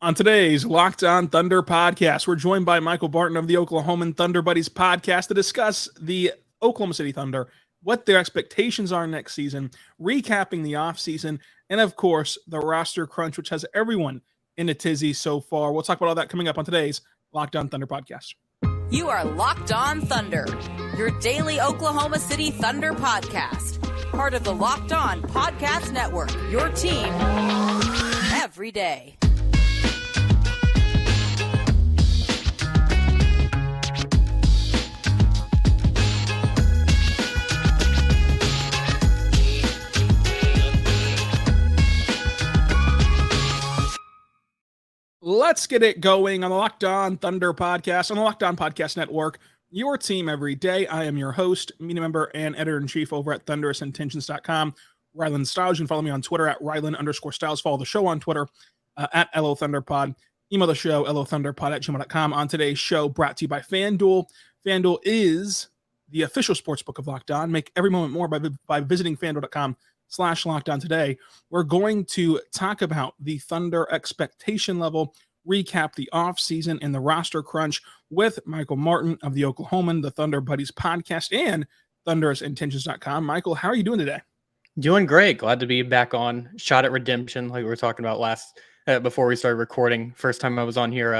On today's Locked On Thunder podcast, we're joined by Michael Barton of the Oklahoman Thunder Buddies podcast to discuss the Oklahoma City Thunder, what their expectations are next season, recapping the offseason, and of course, the roster crunch, which has everyone in a tizzy so far. We'll talk about all that coming up on today's Locked On Thunder podcast. You are Locked On Thunder, your daily Oklahoma City Thunder podcast. Part of the Locked On Podcast Network, your team every day. Let's get it going on the Locked On Thunder podcast on the Locked On Podcast Network, your team every day. I am your host, media member, and editor-in-chief over at thunderousintentions.com, Rylan Stiles. You can follow me on Twitter at Rylan_Stiles. Follow the show on Twitter at LOThunderPod. Email the show, LOThunderPod@gmail.com. On today's show, brought to you by FanDuel. FanDuel is the official sportsbook of Locked On. Make every moment more by visiting FanDuel.com/LockedOn today. We're going to talk about the Thunder expectation level, recap the offseason and the roster crunch with Michael Martin of the Oklahoman, the Thunder Buddies podcast, and thunderousintentions.com. Michael, how are you doing today? Doing great. Glad to be back on Shot at Redemption, like we were talking about before we started recording. First time I was on here,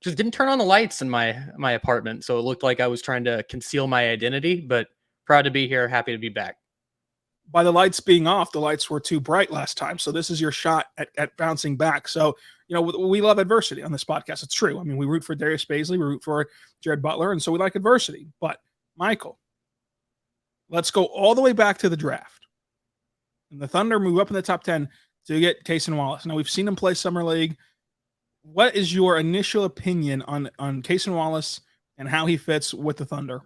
just didn't turn on the lights in my apartment, so it looked like I was trying to conceal my identity, but proud to be here, happy to be back. By the lights being off, the lights were too bright last time. So this is your shot at bouncing back. So, we love adversity on this podcast. It's true. I mean, we root for Darius Bazley, we root for Jared Butler, and so we like adversity. But, Michael, let's go all the way back to the draft. And the Thunder move up in the top 10 to get Cason Wallace. Now, we've seen him play Summer League. What is your initial opinion on Cason Wallace and how he fits with the Thunder?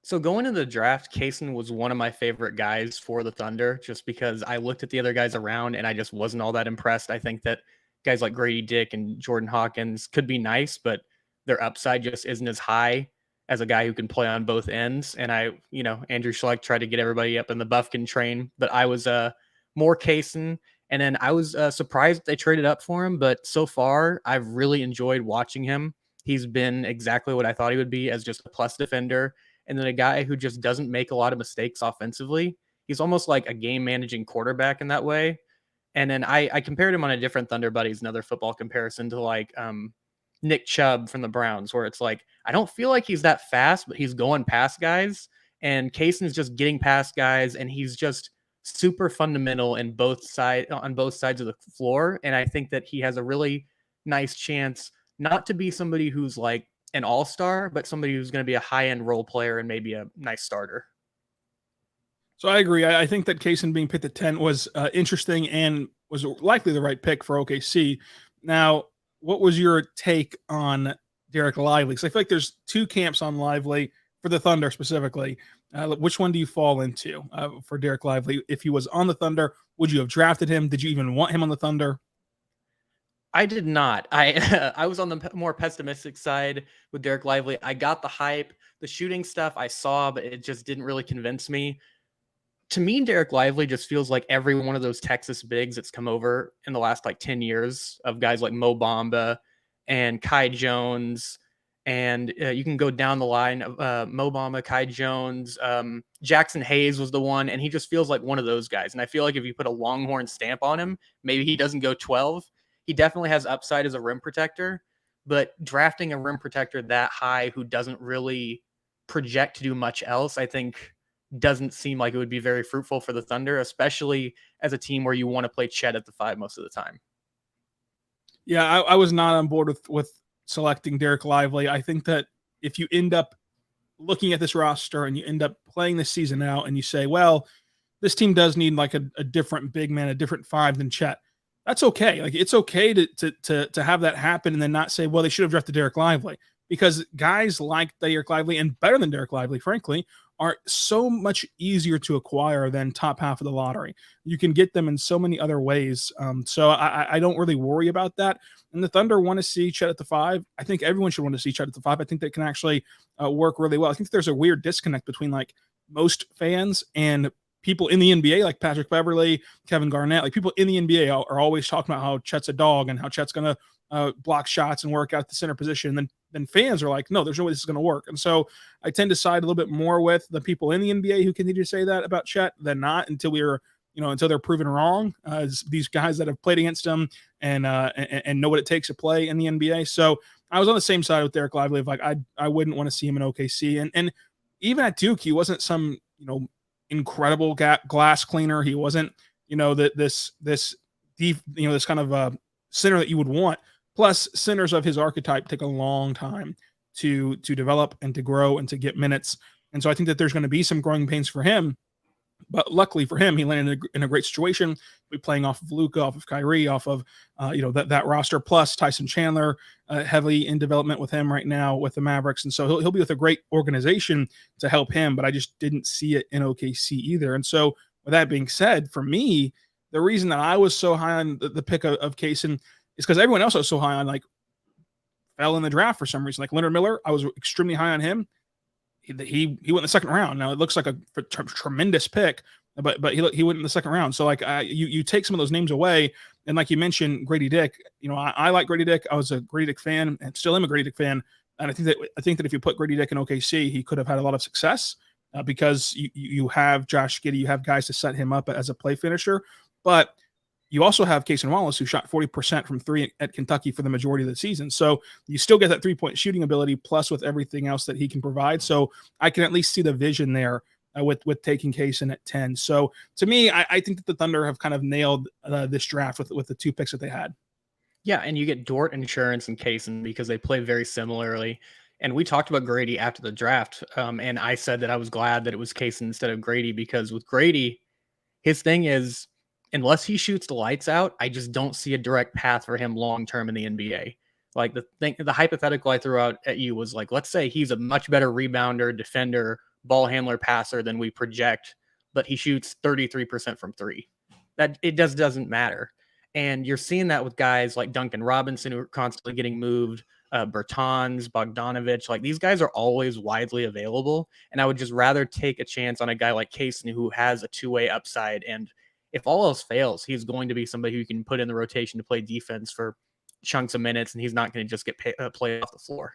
So going into the draft, Cason was one of my favorite guys for the Thunder, just because I looked at the other guys around and I just wasn't all that impressed. I think that guys like Grady Dick and Jordan Hawkins could be nice, but their upside just isn't as high as a guy who can play on both ends. And Andrew Schleck tried to get everybody up in the Buffkin train, but I was more Cason. And then I was surprised they traded up for him, but so far I've really enjoyed watching him. He's been exactly what I thought he would be, as just a plus defender. And then a guy who just doesn't make a lot of mistakes offensively. He's almost like a game managing quarterback in that way. And then I compared him on a different Thunder Buddies, another football comparison, to like Nick Chubb from the Browns, where it's like, I don't feel like he's that fast, but he's going past guys. And Cason's just getting past guys, and he's just super fundamental on both sides of the floor. And I think that he has a really nice chance not to be somebody who's like an all-star, but somebody who's going to be a high-end role player and maybe a nice starter. So I agree. I think that Cason being picked at 10 was interesting and was likely the right pick for OKC. Now, what was your take on Derek Lively? Because I feel like there's two camps on Lively for the Thunder specifically. Which one do you fall into for Derek Lively? If he was on the Thunder, would you have drafted him? Did you even want him on the Thunder? I did not. I was on the more pessimistic side with Derek Lively. I got the hype, the shooting stuff I saw, but it just didn't really convince me. To me, Derek Lively just feels like every one of those Texas bigs that's come over in the last 10 years, of guys like Mo Bamba and Kai Jones. And you can go down the line of Mo Bamba, Kai Jones, Jackson Hayes was the one, and he just feels like one of those guys. And I feel like if you put a Longhorn stamp on him, maybe he doesn't go 12. He definitely has upside as a rim protector, but drafting a rim protector that high who doesn't really project to do much else, I think doesn't seem like it would be very fruitful for the Thunder, especially as a team where you want to play Chet at the 5 most of the time. Yeah, I was not on board with selecting Derek Lively. I think that if you end up looking at this roster and you end up playing this season out and you say, well, this team does need like a different big man, a different 5 than Chet, that's okay. Like, it's okay to have that happen and then not say, well, they should have drafted Derek Lively, because guys like Derek Lively, and better than Derek Lively, frankly, are so much easier to acquire than top half of the lottery. You can get them in so many other ways. So I don't really worry about that. And the Thunder want to see Chet at the 5. I think everyone should want to see Chet at the 5. I think that can actually work really well. I think there's a weird disconnect between like most fans and people in the NBA, like Patrick Beverley, Kevin Garnett, like people in the NBA are always talking about how Chet's a dog and how Chet's going to block shots and work out the center position. And then fans are like, no, there's no way this is going to work. And so I tend to side a little bit more with the people in the NBA who continue to say that about Chet than not until until they're proven wrong. These guys that have played against him and know what it takes to play in the NBA. So I was on the same side with Derek Lively of like, I wouldn't want to see him in OKC. And even at Duke, he wasn't some, incredible glass cleaner. He wasn't, this deep, this kind of center that you would want. Plus, centers of his archetype take a long time to develop and to grow and to get minutes. And so I think that there's going to be some growing pains for him. But luckily for him, he landed in a great situation. He'll be playing off of Luka, off of Kyrie, off of that roster. Plus Tyson Chandler, heavily in development with him right now with the Mavericks, and so he'll be with a great organization to help him. But I just didn't see it in OKC either. And so with that being said, for me, the reason that I was so high on the pick of Kaysen is because everyone else was so high on, like, fell in the draft for some reason. Like Leonard Miller, I was extremely high on him. He went in the second round. Now it looks like a tremendous pick, but he went in the second round. So like you take some of those names away, and like you mentioned, Grady Dick. I like Grady Dick. I was a Grady Dick fan, and still am a Grady Dick fan. And I think that if you put Grady Dick in OKC, he could have had a lot of success because you have Josh Giddey, you have guys to set him up as a play finisher, but you also have Cason Wallace, who shot 40% from three at Kentucky for the majority of the season. So you still get that 3-point shooting ability, plus with everything else that he can provide. So I can at least see the vision there with taking Cason at 10. So to me, I think that the Thunder have kind of nailed this draft with the 2 picks that they had. Yeah, and you get Dort, Insurance, and Cason because they play very similarly. And we talked about Grady after the draft, and I said that I was glad that it was Cason instead of Grady, because with Grady, his thing is, unless he shoots the lights out, I just don't see a direct path for him long-term in the NBA. Like the hypothetical I threw out at you was like, let's say he's a much better rebounder, defender, ball handler, passer than we project, but he shoots 33% from 3. That it doesn't matter. And you're seeing that with guys like Duncan Robinson, who are constantly getting moved, Bertans, Bogdanovich. Like, these guys are always widely available. And I would just rather take a chance on a guy like Cason, who has a two-way upside. And if all else fails, he's going to be somebody who you can put in the rotation to play defense for chunks of minutes, and he's not going to just get played off the floor.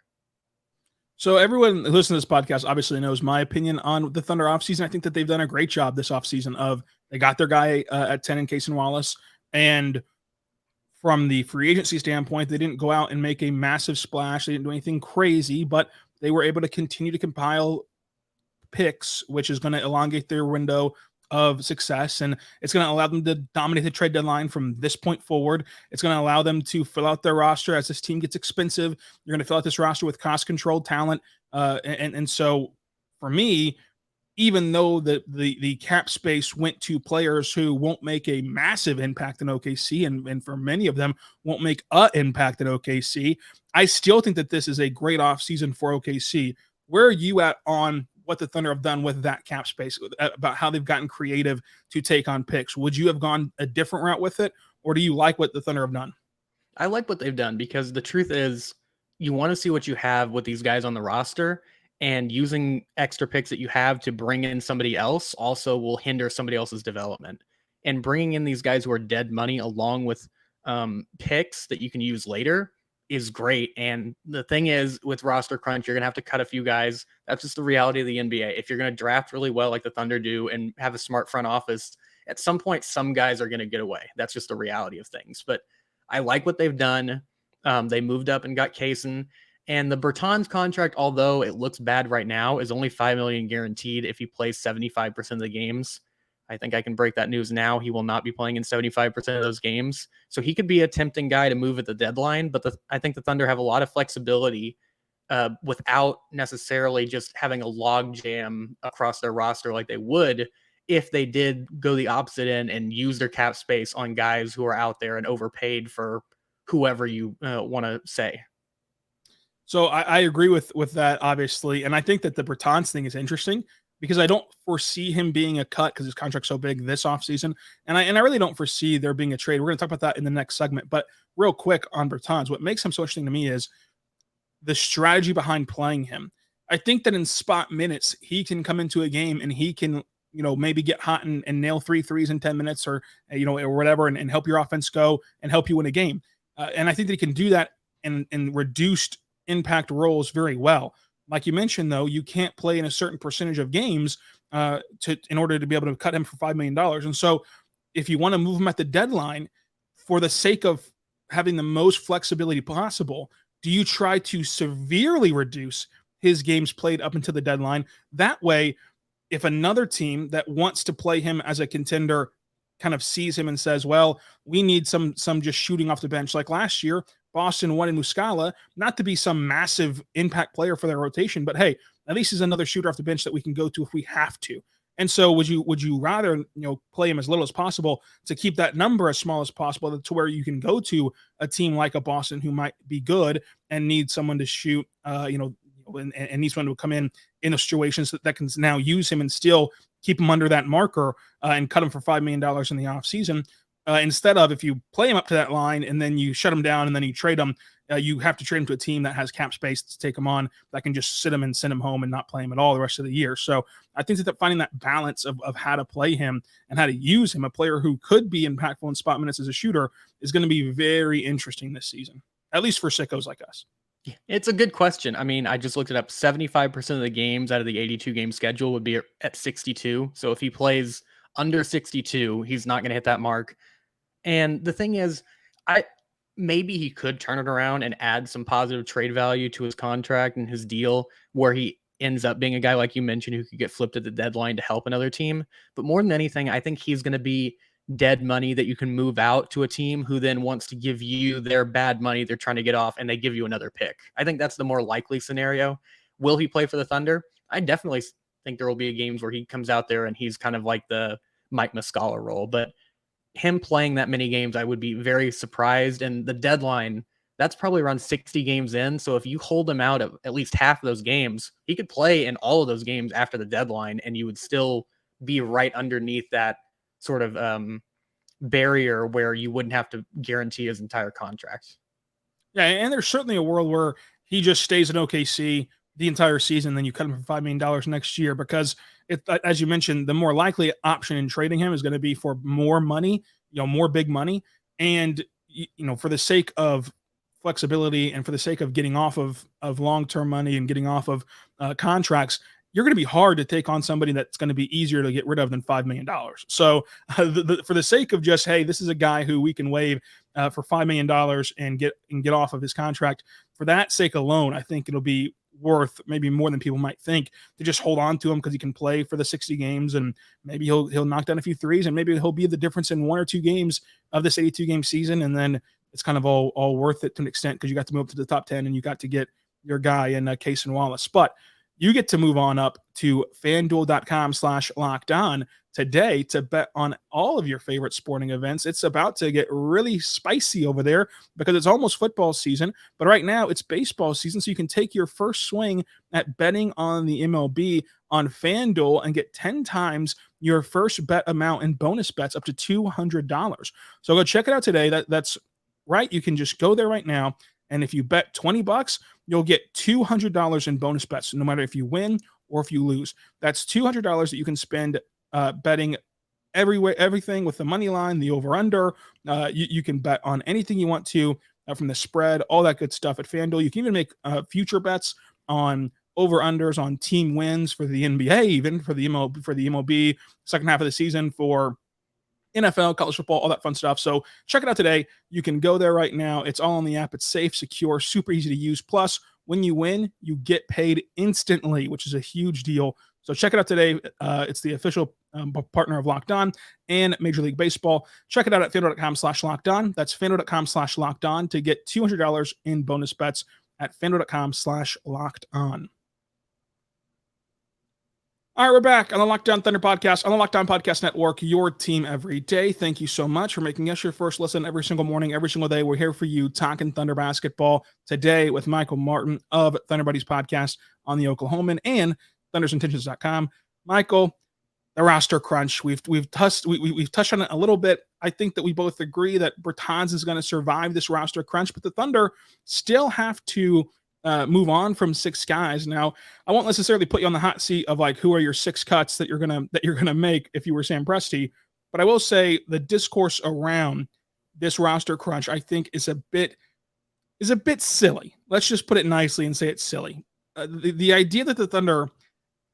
So everyone who listens to this podcast obviously knows my opinion on the Thunder offseason. I think that they've done a great job this offseason of they got their guy at 10 in Cason Wallace, and from the free agency standpoint, they didn't go out and make a massive splash. They didn't do anything crazy, but they were able to continue to compile picks, which is going to elongate their window of success, and it's going to allow them to dominate the trade deadline from this point forward. It's going to allow them to fill out their roster as this team gets expensive. You're going to fill out this roster with cost-controlled talent, and so for me, even though the cap space went to players who won't make a massive impact in OKC, and for many of them won't make an impact in OKC, I still think that this is a great offseason for OKC. Where are you at on what the Thunder have done with that cap space, about how they've gotten creative to take on picks? Would you have gone a different route with it, or do you like what the Thunder have done? I like what they've done, because the truth is you want to see what you have with these guys on the roster, and using extra picks that you have to bring in somebody else also will hinder somebody else's development. And bringing in these guys who are dead money along with picks that you can use later is great. And the thing is, with roster crunch, you're going to have to cut a few guys. That's just the reality of the NBA. If you're going to draft really well like the Thunder do and have a smart front office, at some point, some guys are going to get away. That's just the reality of things. But I like what they've done. They moved up and got Cason. And the Bertans contract, although it looks bad right now, is only $5 million guaranteed if he plays 75% of the games. I think I can break that news now. He will not be playing in 75% of those games. So he could be a tempting guy to move at the deadline, but I think the Thunder have a lot of flexibility without necessarily just having a log jam across their roster like they would if they did go the opposite end and use their cap space on guys who are out there and overpaid for whoever you want to say. So I agree with that, obviously. And I think that the Bertans thing is interesting, because I don't foresee him being a cut because his contract's so big this offseason. And I really don't foresee there being a trade. We're going to talk about that in the next segment. But real quick on Bertans, what makes him so interesting to me is the strategy behind playing him. I think that in spot minutes, he can come into a game and he can maybe get hot and nail 3 threes in 10 minutes or whatever, and help your offense go and help you win a game. And I think that he can do that in reduced impact roles very well. Like you mentioned, though, you can't play in a certain percentage of games in order to be able to cut him for $5 million. And so if you want to move him at the deadline for the sake of having the most flexibility possible, do you try to severely reduce his games played up until the deadline? That way, if another team that wants to play him as a contender kind of sees him and says, well, we need some just shooting off the bench. Like last year, Boston wanted Muscala not to be some massive impact player for their rotation, but hey, at least he's another shooter off the bench that we can go to if we have to. And so would you rather play him as little as possible to keep that number as small as possible to where you can go to a team like a Boston who might be good and need someone to shoot, and needs someone to come in situations that can now use him and still keep him under that marker and cut him for $5 million in the offseason. Instead of, if you play him up to that line and then you shut him down and then you trade him, you have to trade him to a team that has cap space to take him on, that can just sit him and send him home and not play him at all the rest of the year. So I think that finding that balance of how to play him and how to use him, a player who could be impactful in spot minutes as a shooter, is going to be very interesting this season, at least for sickos like us. It's a good question. I mean, I just looked it up. 75% of the games out of the 82 game schedule would be at 62. So if he plays under 62, he's not going to hit that mark. And the thing is, maybe he could turn it around and add some positive trade value to his contract and his deal, where he ends up being a guy, like you mentioned, who could get flipped at the deadline to help another team. But more than anything, I think he's going to be dead money that you can move out to a team who then wants to give you their bad money they're trying to get off, and they give you another pick. I think that's the more likely scenario. Will he play for the Thunder? I definitely think there will be games where he comes out there and he's kind of like the Mike Muscala role, but him playing that many games, I would be very surprised. And the deadline, that's probably around 60 games in. So if you hold him out at least half of those games, he could play in all of those games after the deadline, and you would still be right underneath that sort of barrier where you wouldn't have to guarantee his entire contract. Yeah, and there's certainly a world where he just stays in OKC the entire season, then you cut him for $5 million next year, because as you mentioned, the more likely option in trading him is going to be for more money, more big money. And, for the sake of flexibility and for the sake of getting off of long-term money and getting off of contracts, you're going to be hard to take on somebody that's going to be easier to get rid of than $5 million. So for the sake of just, hey, this is a guy who we can waive for $5 million and get off of his contract, for that sake alone, I think it'll be worth maybe more than people might think to just hold on to him, because he can play for the 60 games and maybe he'll knock down a few threes and maybe he'll be the difference in 1 or 2 games of this 82 game season. And then it's kind of all worth it to an extent, because you got to move up to the top 10 and you got to get your guy in Case and Wallace. But you get to move on up to FanDuel.com/lockedon today to bet on all of your favorite sporting events. It's about to get really spicy over there because it's almost football season, but right now it's baseball season. So you can take your first swing at betting on the MLB on FanDuel and get 10 times your first bet amount in bonus bets up to $200. So go check it out today. That's right. You can just go there right now. And if you bet $20, you'll get $200 in bonus bets, no matter if you win or if you lose. That's $200 that you can spend betting everything with the money line, the over-under. You can bet on anything you want to, from the spread, all that good stuff at FanDuel. You can even make future bets on over-unders on team wins for the NBA, even for the MLB second half of the season, for NFL, college football, all that fun stuff. So check it out today. You can go there right now. It's all on the app. It's safe, secure, super easy to use. Plus, when you win, you get paid instantly, which is a huge deal. So check it out today. It's the official partner of Locked On and Major League Baseball. Check it out at FanDuel.com/lockedon. That's FanDuel.com/lockedon to get $200 in bonus bets at FanDuel.com/lockedon. All right, we're back on the Locked On Thunder podcast, on the Locked On Podcast Network, your team every day. Thank you so much for making us your first listen every single morning, every single day. We're here for you talking Thunder basketball today with Michael Martin of Thunder Buddies Podcast on the Oklahoman and ThundersIntentions.com. Michael, the roster crunch. We've touched on it a little bit. I think that we both agree that Bertans is going to survive this roster crunch, but the Thunder still have to move on from 6 guys. Now, I won't necessarily put you on the hot seat of like who are your 6 cuts that you're gonna make if you were Sam Presti, but I will say the discourse around this roster crunch I think is a bit silly. Let's just put it nicely and say it's silly. The idea that the Thunder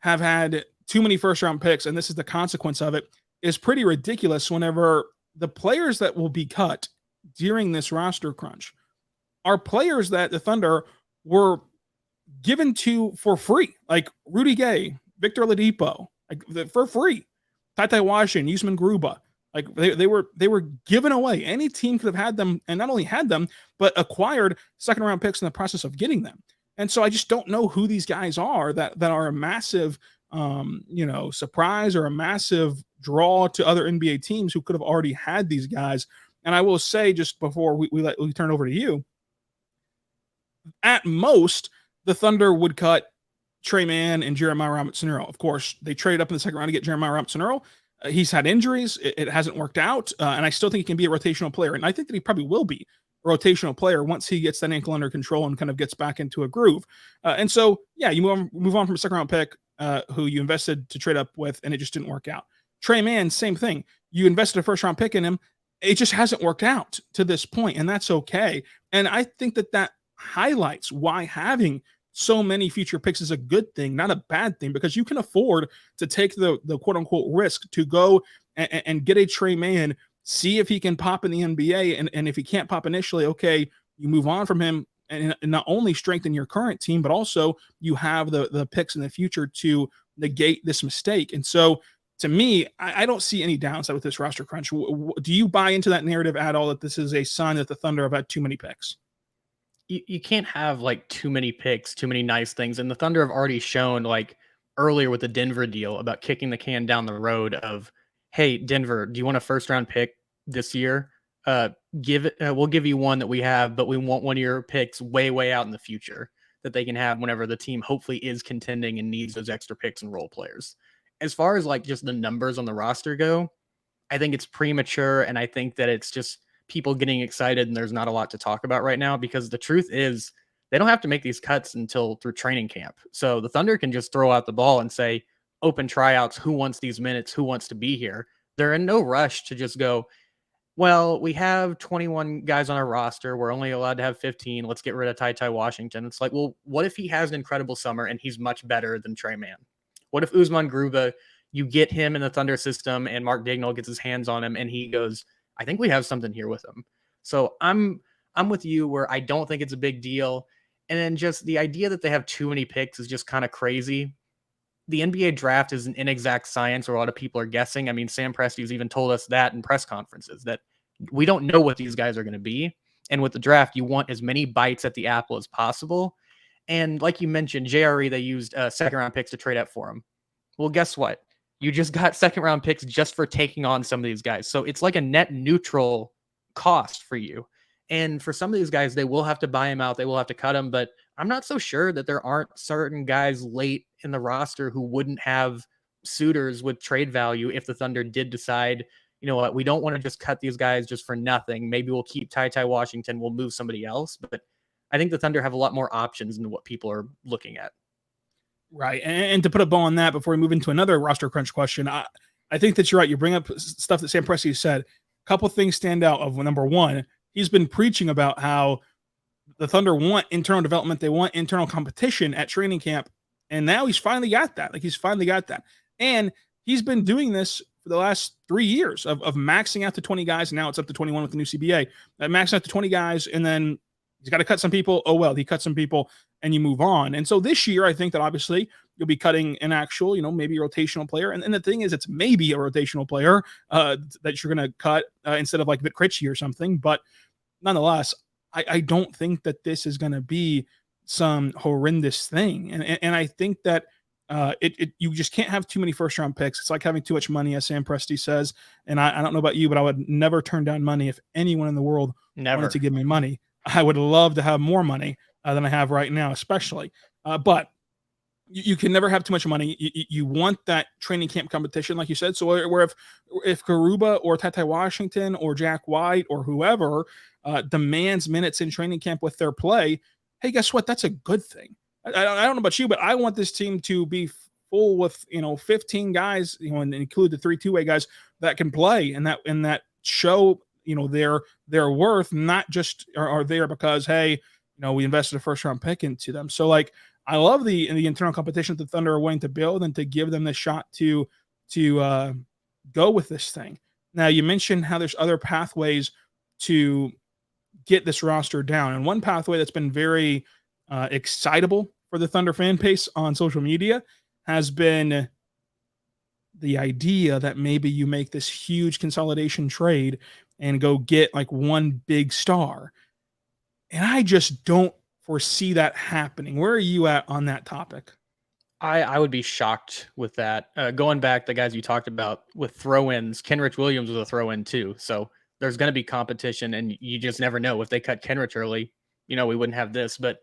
have had too many first round picks and this is the consequence of it is pretty ridiculous whenever the players that will be cut during this roster crunch are players that the Thunder were given to for free, like Rudy Gay, Victor Oladipo, like for free, Ty Washington, Usman Garuba, like they were given away. Any team could have had them, and not only had them, but acquired second round picks in the process of getting them. And so I just don't know who these guys are that are a massive, surprise or a massive draw to other NBA teams who could have already had these guys. And I will say, just before we turn over to you, at most, the Thunder would cut Trey Mann and Jeremiah Robinson-Earl. Of course, they traded up in the second round to get Jeremiah Robinson-Earl. He's had injuries. It hasn't worked out. And I still think he can be a rotational player. And I think that he probably will be a rotational player once he gets that ankle under control and kind of gets back into a groove. And so, yeah, you move on from a second round pick who you invested to trade up with, and it just didn't work out. Trey Mann, same thing. You invested a first round pick in him. It just hasn't worked out to this point, and that's okay. And I think that highlights why having so many future picks is a good thing, not a bad thing, because you can afford to take the quote unquote risk to go and get a Trey Mann, see if he can pop in the NBA. And if he can't pop initially, okay, you move on from him and not only strengthen your current team, but also you have the picks in the future to negate this mistake. And so to me, I don't see any downside with this roster crunch. Do you buy into that narrative at all that this is a sign that the Thunder have had too many picks? You can't have like too many picks, too many nice things. And the Thunder have already shown, like earlier with the Denver deal, about kicking the can down the road of, hey, Denver, do you want a first round pick this year? We'll give you one that we have, but we want one of your picks way out in the future that they can have whenever the team hopefully is contending and needs those extra picks and role players. As far as like just the numbers on the roster go, I think it's premature. And I think that it's just people getting excited and there's not a lot to talk about right now, because the truth is they don't have to make these cuts until through training camp. So the Thunder can just throw out the ball and say, open tryouts, who wants these minutes, who wants to be here. They're in no rush to just go, well, we have 21 guys on our roster. We're only allowed to have 15. Let's get rid of Ty Washington. It's like, well, what if he has an incredible summer and he's much better than Trey Mann? What if Usman Garuba, you get him in the Thunder system and Mark Daigneault gets his hands on him and he goes, I think we have something here with him. So I'm with you where I don't think it's a big deal. And then just the idea that they have too many picks is just kind of crazy. The NBA draft is an inexact science where a lot of people are guessing. I mean, Sam Presti's even told us that in press conferences, that we don't know what these guys are going to be. And with the draft, you want as many bites at the apple as possible. And like you mentioned, JRE, they used second round picks to trade up for him. Well, guess what? You just got second round picks just for taking on some of these guys. So it's like a net neutral cost for you. And for some of these guys, they will have to buy him out. They will have to cut him. But I'm not so sure that there aren't certain guys late in the roster who wouldn't have suitors with trade value if the Thunder did decide, you know what, we don't want to just cut these guys just for nothing. Maybe we'll keep Ty Washington. We'll move somebody else. But I think the Thunder have a lot more options than what people are looking at. Right. And to put a bow on that before we move into another roster crunch question, I think that you're right. You bring up stuff that Sam Presti said. A couple things stand out. Of number one, he's been preaching about how the Thunder want internal development. They want internal competition at training camp. And now he's finally got that. He's finally got that. And he's been doing this for the last 3 years of maxing out to 20 guys. And now it's up to 21 with the new CBA. Maxing out to 20 guys, and then he's got to cut some people. Oh, well, he cut some people and you move on. And so this year, I think that obviously you'll be cutting an actual, maybe a rotational player. And the thing is, it's maybe a rotational player that you're going to cut instead of like Vic Krejci or something. But nonetheless, I don't think that this is going to be some horrendous thing. And I think that you just can't have too many first round picks. It's like having too much money, as Sam Presti says. And I don't know about you, but I would never turn down money if anyone in the world wanted to give me money. I would love to have more money than I have right now, especially. But you can never have too much money. You want that training camp competition, like you said. So where if Garuba or Ty Washington or Jack White or whoever demands minutes in training camp with their play, hey, guess what? That's a good thing. I don't know about you, but I want this team to be full with 15 guys, and include the 3 two-way guys that can play and that show their worth, not just are there because hey, we invested a first round pick into them. So like I love the internal competition that the Thunder are willing to build and to give them the shot to go with this thing. Now you mentioned how there's other pathways to get this roster down, and one pathway that's been very excitable for the Thunder fan base on social media has been the idea that maybe you make this huge consolidation trade and go get like one big star. And I just don't foresee that happening. Where are you at on that topic? I would be shocked with that. Going back, the guys you talked about with throw-ins, Kenrich Williams was a throw-in too. So there's going to be competition, and you just never know. If they cut Kenrich early, we wouldn't have this. But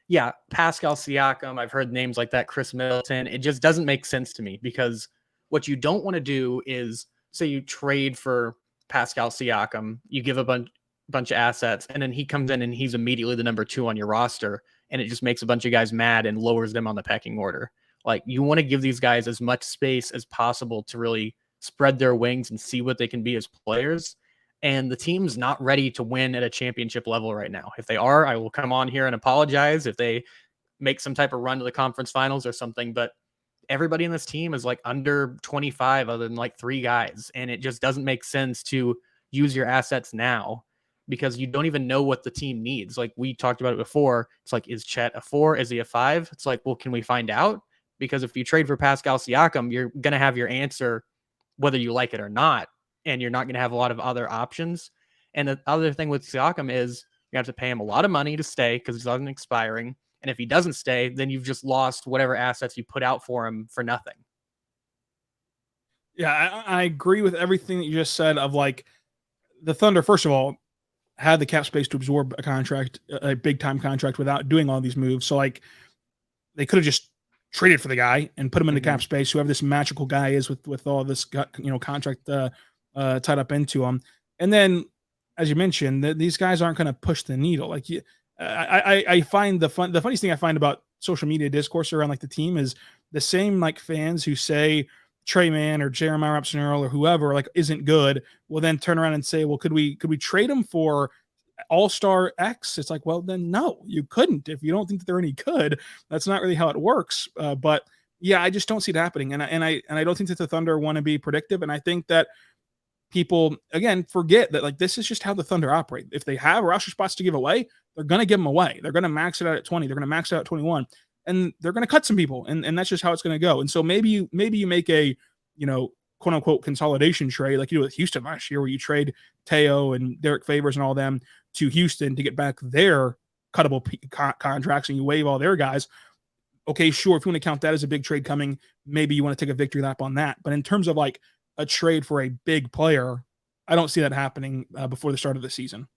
yeah, Pascal Siakam, I've heard names like that, Chris Middleton. It just doesn't make sense to me, because what you don't want to do is, say you trade for Pascal Siakam, you give a bunch of assets, and then he comes in and he's immediately the number 2 on your roster, and it just makes a bunch of guys mad and lowers them on the pecking order. Like, you want to give these guys as much space as possible to really spread their wings and see what they can be as players. And the team's not ready to win at a championship level right now. If they are, I will come on here and apologize if they make some type of run to the conference finals or something. But everybody in this team is like under 25 other than like 3 guys. And it just doesn't make sense to use your assets now, because you don't even know what the team needs. Like we talked about it before. It's like, is Chet a 4? Is he a 5? It's like, well, can we find out? Because if you trade for Pascal Siakam, you're going to have your answer whether you like it or not, and you're not going to have a lot of other options. And the other thing with Siakam is you have to pay him a lot of money to stay because he's not expiring. And if he doesn't stay, then you've just lost whatever assets you put out for him for nothing. Yeah, I agree with everything that you just said. Of like, the Thunder, first of all, had the cap space to absorb a contract, a big time contract, without doing all these moves. So like, they could have just traded for the guy and put him into cap space, whoever this magical guy is with all this contract tied up into him. And then, as you mentioned, these guys aren't going to push the needle. Like, I find the funniest thing I find about social media discourse around like the team is the same like fans who say Trey Mann or Jeremiah Robson-Earl or whoever like isn't good will then turn around and say, well, could we trade him for All-Star X? It's like, well, then no, you couldn't. If you don't think that they're any good, that's not really how it works. But yeah, I just don't see it happening. And I don't think that the Thunder want to be predictive. And I think that people, again, forget that like this is just how the Thunder operate. If they have roster spots to give away, they're going to give them away. They're going to max it out at 20. They're going to max it out at 21. And they're going to cut some people. And that's just how it's going to go. And so maybe you make a, quote unquote consolidation trade like you do with Houston last year, where you trade Teo and Derek Favors and all them to Houston to get back their cuttable contracts, and you waive all their guys. Okay, sure. If you want to count that as a big trade coming, maybe you want to take a victory lap on that. But in terms of like a trade for a big player, I don't see that happening before the start of the season.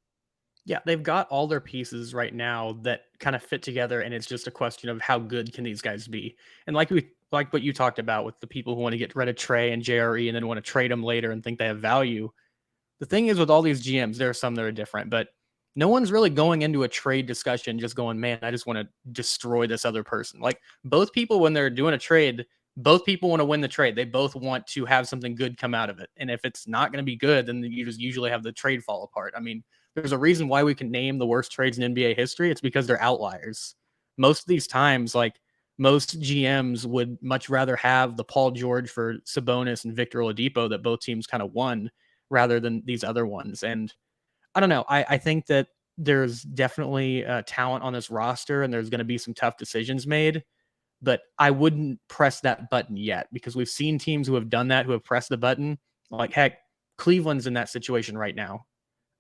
Yeah, they've got all their pieces right now that kind of fit together, and it's just a question of how good can these guys be. And like what you talked about with the people who want to get rid of Trey and JRE and then want to trade them later and think they have value. The thing is, with all these GMs, there are some that are different, but no one's really going into a trade discussion just going, man, I just want to destroy this other person. Like, both people, when they're doing a trade, both people want to win the trade. They both want to have something good come out of it. And if it's not going to be good, then you just usually have the trade fall apart. I mean, there's a reason why we can name the worst trades in NBA history. It's because they're outliers. Most of these times, like, most GMs would much rather have the Paul George for Sabonis and Victor Oladipo that both teams kind of won rather than these other ones. And I don't know. I think that there's definitely talent on this roster, and there's going to be some tough decisions made. But I wouldn't press that button yet, because we've seen teams who have done that, who have pressed the button. Like, heck, Cleveland's in that situation right now.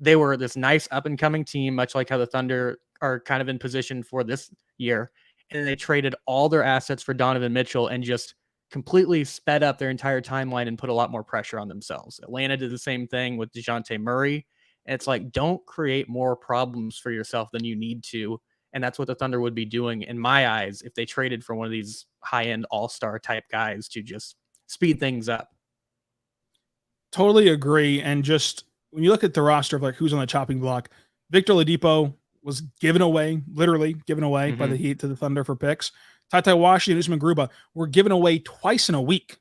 They were this nice up-and-coming team, much like how the Thunder are kind of in position for this year. And they traded all their assets for Donovan Mitchell and just completely sped up their entire timeline and put a lot more pressure on themselves. Atlanta did the same thing with DeJounte Murray. And it's like, don't create more problems for yourself than you need to. And that's what the Thunder would be doing, in my eyes, if they traded for one of these high-end all-star type guys to just speed things up. Totally agree. And just when you look at the roster of like who's on the chopping block, Victor Oladipo, was given away, literally given away by the Heat to the Thunder for picks. Ty Washington and Usman Garuba were given away twice in a week.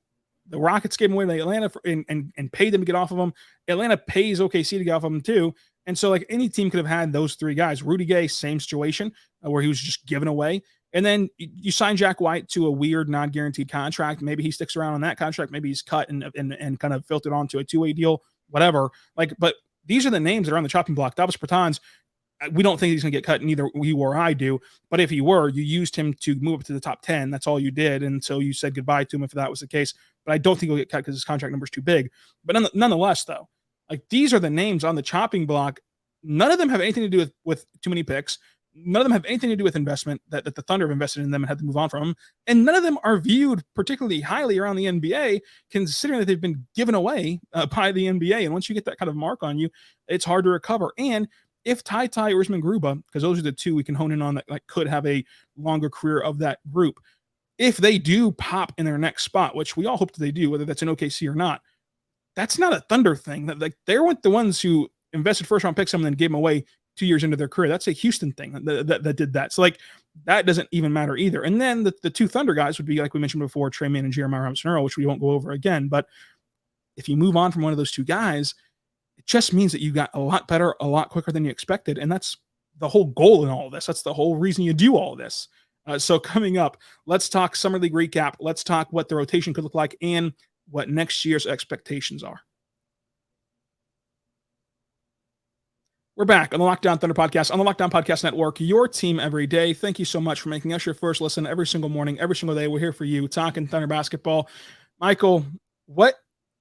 The Rockets gave them away to Atlanta and paid them to get off of them. Atlanta pays OKC to get off of them too. And so, like, any team could have had those three guys. Rudy Gay, same situation where he was just given away. And then you sign Jack White to a weird non-guaranteed contract. Maybe he sticks around on that contract. Maybe he's cut and kind of filtered onto a two-way deal, whatever. Like, but these are the names that are on the chopping block. Davis Bertans, we don't think he's going to get cut, neither you or I do. But if he were, you used him to move up to the top 10. That's all you did. And so you said goodbye to him if that was the case. But I don't think he'll get cut because his contract number is too big. But nonetheless, though, like, these are the names on the chopping block. None of them have anything to do with too many picks. None of them have anything to do with investment that the Thunder have invested in them and had to move on from them. And none of them are viewed particularly highly around the NBA, considering that they've been given away by the NBA. And once you get that kind of mark on you, it's hard to recover. And if Ty or Usman Garuba, because those are the two we can hone in on that could have a longer career of that group, if they do pop in their next spot, which we all hope that they do, whether that's in OKC or not, that's not a Thunder thing. That, like, they're the ones who invested first round picks and then gave them away 2 years into their career. That's a Houston thing that did that. So, like, that doesn't even matter either. And then the two Thunder guys would be, like we mentioned before, Trey Mann and Jeremiah Robinson-Earl, which we won't go over again. But if you move on from one of those two guys, it just means that you got a lot better, a lot quicker than you expected. And that's the whole goal in all of this. That's the whole reason you do all of this. So coming up, let's talk Summer League recap. Let's talk what the rotation could look like and what next year's expectations are. We're back on the Locked On Thunder podcast, on the Locked On Podcast Network, your team every day. Thank you so much for making us your first listen every single morning, every single day. We're here for you, talking Thunder basketball. Michael, what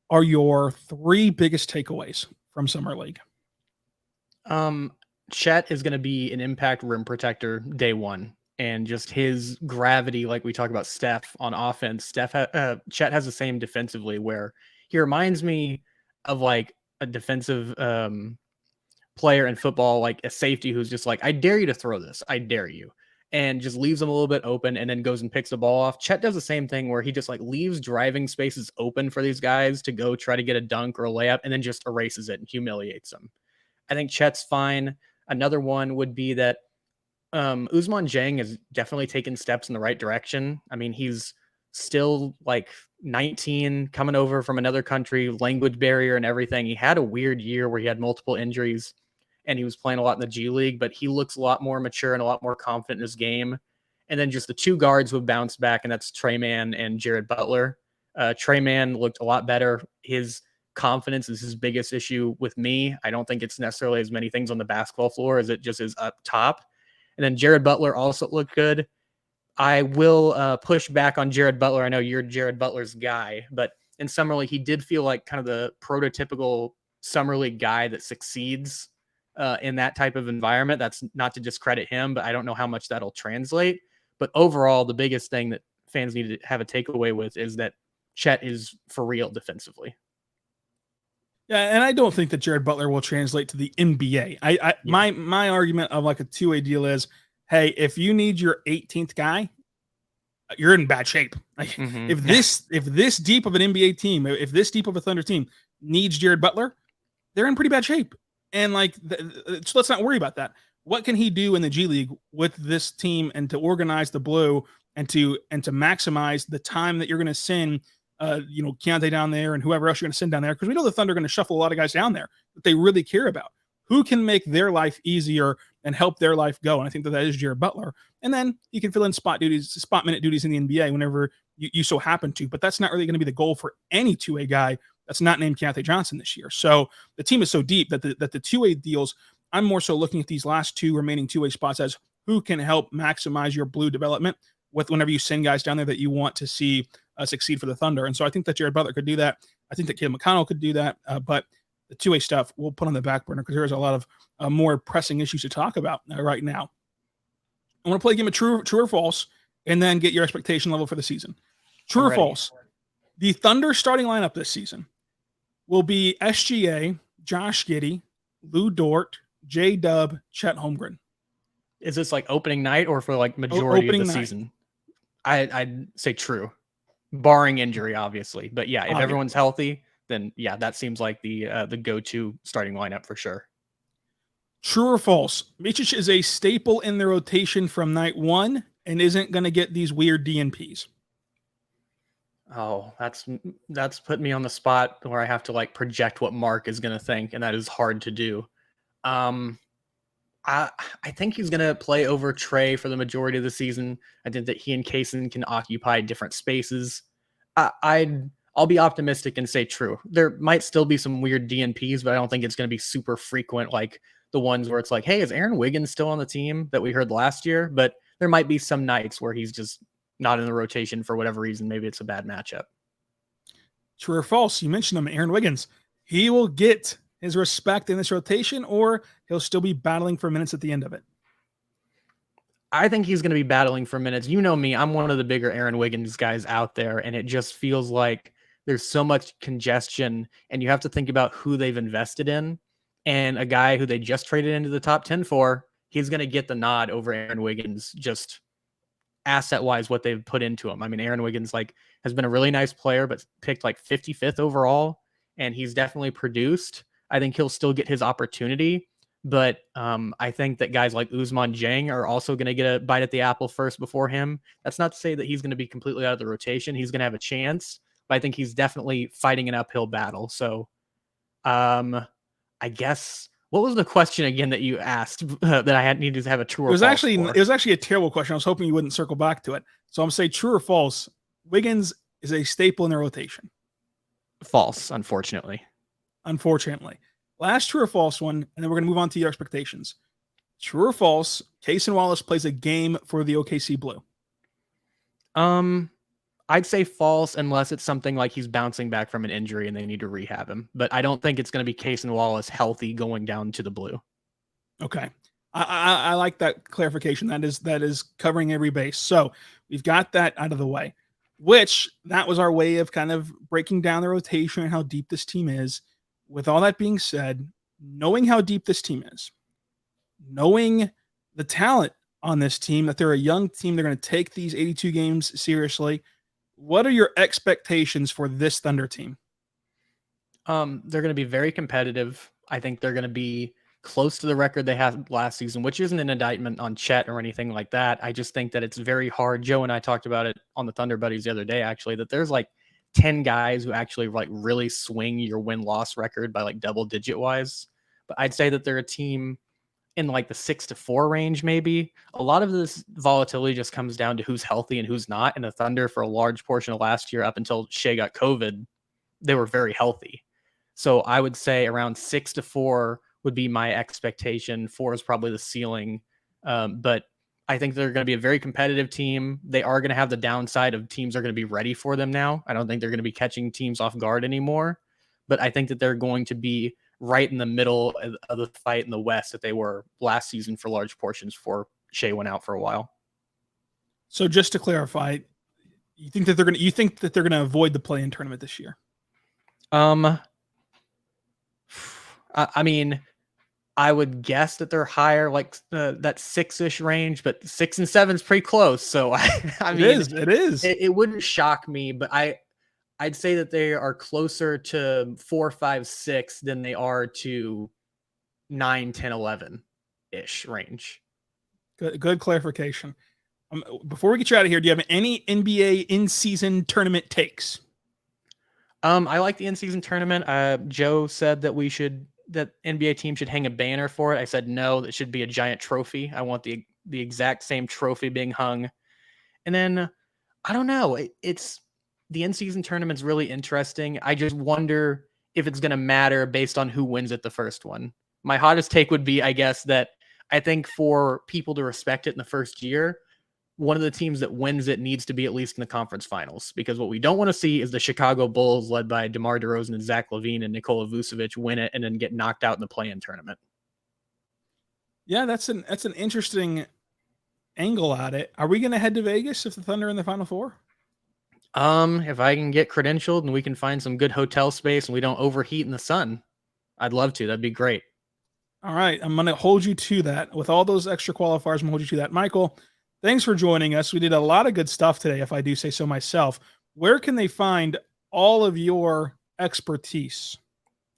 are your three biggest takeaways from Summer League? Chet is going to be an impact rim protector day one, and just his gravity, like we talk about Steph on offense. Chet has the same defensively, where he reminds me of like a defensive player in football, like a safety who's just like, I dare you to throw this. I dare you. And just leaves them a little bit open and then goes and picks the ball off. Chet does the same thing where he just like leaves driving spaces open for these guys to go try to get a dunk or a layup and then just erases it and humiliates them. I think Chet's fine. Another one would be that Ousmane Dieng has definitely taken steps in the right direction. I mean, he's still like 19, coming over from another country, language barrier and everything. He had a weird year where he had multiple injuries and he was playing a lot in the G League, but he looks a lot more mature and a lot more confident in his game. And then just the two guards who have bounced back, and that's Trey Mann and Jared Butler. Trey Mann looked a lot better. His confidence is his biggest issue with me. I don't think it's necessarily as many things on the basketball floor as it just is up top. And then Jared Butler also looked good. I will push back on Jared Butler. I know you're Jared Butler's guy, but in Summer League, he did feel like kind of the prototypical Summer League guy that succeeds in that type of environment. That's not to discredit him, but I don't know how much that'll translate. But overall, the biggest thing that fans need to have a takeaway with is that Chet is for real defensively. Yeah, and I don't think that Jared Butler will translate to the NBA. My argument of like a two-way deal is, hey, if you need your 18th guy, you're in bad shape. Like, if this deep of an NBA team, if this deep of a Thunder team needs Jared Butler, they're in pretty bad shape. And like, so let's not worry about that. What can he do in the G League with this team and to organize the blue and to maximize the time that you're going to send, Keontae down there and whoever else you're going to send down there? Because we know the Thunder are going to shuffle a lot of guys down there that they really care about. Who can make their life easier and help their life go? And I think that is Jared Butler. And then you can fill in spot minute duties in the NBA whenever you so happen to. But that's not really going to be the goal for any two-way guy that's not named Keontae Johnson this year. So the team is so deep that the two-way deals, I'm more so looking at these last two remaining two-way spots as who can help maximize your blue development with whenever you send guys down there that you want to see succeed for the Thunder. And so I think that Jared Butler could do that. I think that Caleb McConnell could do that. But the two-way stuff we'll put on the back burner because there's a lot of more pressing issues to talk about right now. I want to play a game of true or false and then get your expectation level for the season. True or false? The Thunder starting lineup this season will be SGA, Josh Giddey, Lou Dort, J-Dub, Chet Holmgren. Is this like opening night or for like majority of the season? I'd say true, barring injury, obviously. But yeah, if everyone's healthy, then yeah, that seems like the go-to starting lineup for sure. True or false? Micic is a staple in the rotation from night one and isn't going to get these weird DNPs. Oh, that's put me on the spot where I have to like project what Mark is going to think, and that is hard to do. I think he's going to play over Trey for the majority of the season. I think that he and Kaysen can occupy different spaces. I'll be optimistic and say true. There might still be some weird DNPs, but I don't think it's going to be super frequent like the ones where it's like, hey, is Aaron Wiggins still on the team that we heard last year? But there might be some nights where he's just not in the rotation for whatever reason. Maybe it's a bad matchup. True or false? You mentioned him, Aaron Wiggins. He will get his respect in this rotation, or he'll still be battling for minutes at the end of it. I think he's going to be battling for minutes. You know me, I'm one of the bigger Aaron Wiggins guys out there, and it just feels like there's so much congestion, and you have to think about who they've invested in. And a guy who they just traded into the top 10 for, he's going to get the nod over Aaron Wiggins, just asset-wise, what they've put into him. I mean, Aaron Wiggins has been a really nice player, but picked 55th overall, and he's definitely produced. I think he'll still get his opportunity, but I think that guys like Ousmane Dieng are also going to get a bite at the apple first before him. That's not to say that he's going to be completely out of the rotation. He's going to have a chance, but I think he's definitely fighting an uphill battle. So I guess, what was the question again that you asked that I had needed to have a true or false for? It was actually a terrible question. I was hoping you wouldn't circle back to it. So I'm saying true or false. Wiggins is a staple in the rotation. False, unfortunately. Last true or false one, and then we're going to move on to your expectations. True or false, Kaysen Wallace plays a game for the OKC Blue. I'd say false unless it's something like he's bouncing back from an injury and they need to rehab him. But I don't think it's going to be Kaysen Wallace healthy going down to the Blue. Okay. I like that clarification. That is covering every base. So we've got that out of the way, which that was our way of kind of breaking down the rotation and how deep this team is. With all that being said, knowing how deep this team is, knowing the talent on this team, that they're a young team, they're going to take these 82 games seriously. What are your expectations for this Thunder team? They're going to be very competitive. I think they're going to be close to the record they had last season, which isn't an indictment on Chet or anything like that. I just think that it's very hard. Joe and I talked about it on the Thunder Buddies the other day, actually, that there's 10 guys who actually really swing your win-loss record by double digit wise. But I'd say that they're a team in the 6-4 range, maybe. A lot of this volatility just comes down to who's healthy and who's not. And the Thunder, for a large portion of last year, up until Shai got COVID, they were very healthy. So I would say around 6-4 would be my expectation. 4 is probably the ceiling. But I think they're going to be a very competitive team. They are going to have the downside of teams are going to be ready for them now. I don't think they're going to be catching teams off guard anymore. But I think that they're going to be right in the middle of the fight in the West that they were last season for large portions before Shai went out for a while. So just to clarify, you think that they're going to avoid the play-in tournament this year? I mean, I would guess that they're higher, that 6-ish range, but 6 and 7 is pretty close. So it is. It wouldn't shock me, but I'd say that they are closer to 4, 5, 6 than they are to 9, 10, 11 ish range. Good clarification. Before we get you out of here, do you have any NBA in-season tournament takes? I like the in-season tournament. Joe said that that NBA team should hang a banner for it. I said no, that should be a giant trophy. I want the exact same trophy being hung. And then I don't know. It's the in-season tournament's really interesting. I just wonder if it's going to matter based on who wins it the first one. My hottest take would be, I guess, that I think for people to respect it in the first year, one of the teams that wins it needs to be at least in the conference finals, because what we don't want to see is the Chicago Bulls led by DeMar DeRozan and Zach LaVine and Nikola Vucevic win it and then get knocked out in the play-in tournament. Yeah, that's an interesting angle at it. Are we going to head to Vegas if the Thunder are in the Final Four? If I can get credentialed and we can find some good hotel space and we don't overheat in the sun, I'd love to. That'd be great. All right. I'm going to hold you to that. With all those extra qualifiers, I'm going to hold you to that. Michael, thanks for joining us. We did a lot of good stuff today, if I do say so myself. Where can they find all of your expertise?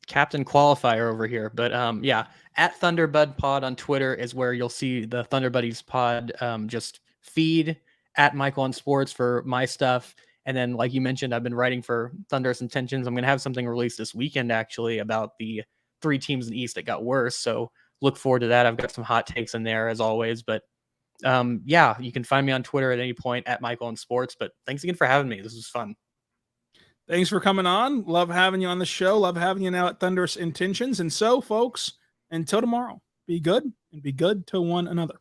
Captain Qualifier over here. But yeah, at ThunderBudPod on Twitter is where you'll see the Thunder Buddies pod just feed, at Michael on Sports for my stuff. And then, like you mentioned, I've been writing for Thunderous Intentions. I'm going to have something released this weekend, actually, about the 3 teams in the East that got worse. So look forward to that. I've got some hot takes in there, as always. But yeah, you can find me on Twitter at any point at Michael on Sports. But thanks again for having me. This was fun. Thanks for coming on. Love having you on the show. Love having you now at Thunderous Intentions. And so, folks, until tomorrow, be good and be good to one another.